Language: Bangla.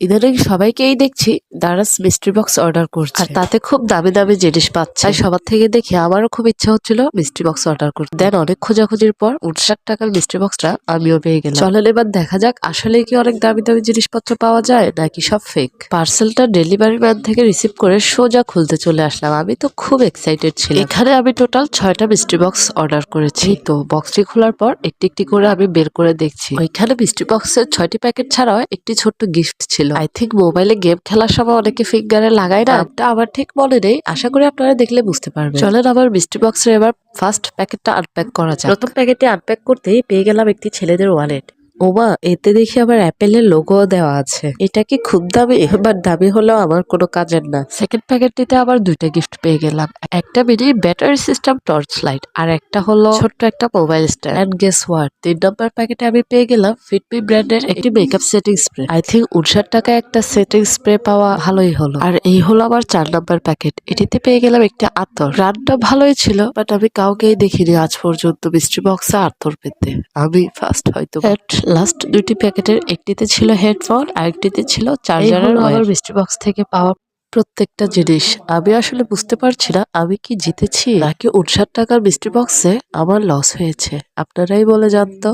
ইদানিং সবাইকেই দেখছি দারাজ মিস্ট্রি বক্স অর্ডার করছে আর তাতে খুব দামি দামি জিনিস পাচ্ছে। তাই সবার থেকে দেখে আমারও খুব ইচ্ছা হচ্ছিল মিস্ট্রি বক্স অর্ডার করতে। দেন অনেক খোঁজাখুঁজির পর 59 টাকার মিস্ট্রি বক্সটা আমিও পেয়ে গেলাম। চলেন এবার দেখা যাক আসলে কি অনেক দামি দামি জিনিসপত্র পাওয়া যায় নাকি সব ফেক। পার্সেলটা ডেলিভারি ম্যান থেকে রিসিভ করে সোজা খুলতে চলে আসলাম। আমি তো খুব এক্সাইটেড ছিলাম। এখানে আমি টোটাল 6টা মিস্ট্রি বক্স অর্ডার করেছি। তো বক্সটি খোলার পর একটি একটি করে আমি বের করে দেখছি। ওইখানে মিস্ট্রি বক্সের 6টি প্যাকেট ছাড়াও একটি ছোট্ট গিফট ছিল। আই থিঙ্ক মোবাইলে গেম খেলার সময় অনেকে ফিঙ্গারে লাগায় না, এটা আমার ঠিক মনে নেই। আশা করি আপনারা দেখলে বুঝতে পারবেন। চলেন আবার মিস্ট্রি বক্সের এবার ফার্স্ট প্যাকেটটা আনপ্যাক করা যাক। প্রথম প্যাকেটে আনপ্যাক করতেই পেয়ে গেলাম একটি ছেলেদের ওয়ালেট। ওমা, এতে দেখি আবার অ্যাপেলের লোগো দেওয়া আছে। এটা কি খুব দামি? এবার দামি হলেও আমার কোনো কাজের না। সেকেন্ড প্যাকেটটিতে আবার 2টা গিফট পেয়ে গেলাম। একটা mini battery system torch light আর একটা হলো ছোট্ট একটা mobile stand. And guess what, 3 number প্যাকেটে আমি পেয়ে গেলাম ফিটমি ব্র্যান্ডের একটি makeup setting spray. I think 59 টাকায় একটা সেটিং স্প্রে পাওয়া ভালোই হলো। আর এই হলো আবার 4 নম্বর প্যাকেট। এটিতে পেয়ে গেলাম একটি আতর। রানটা ভালোই ছিল, বাট আমি কাউকেই দেখিনি আজ পর্যন্ত মিস্ট্রি বক্সে আতর পেতে। আমি ফার্স্ট হয়তো। লাস্ট 2টি প্যাকেটের একটিতে ছিল হেডফোন আর একটিতে ছিল চার্জারের ওয়্যার। মিস্ট্রি বক্স থেকে পাওয়া প্রত্যেকটা জিনিস আমি আসলে বুঝতে পারছি না আমি কি জিতেছি নাকি 59 টাকার মিস্ট্রি বক্সে আমার লস হয়েছে। আপনারাই বলে জানতো।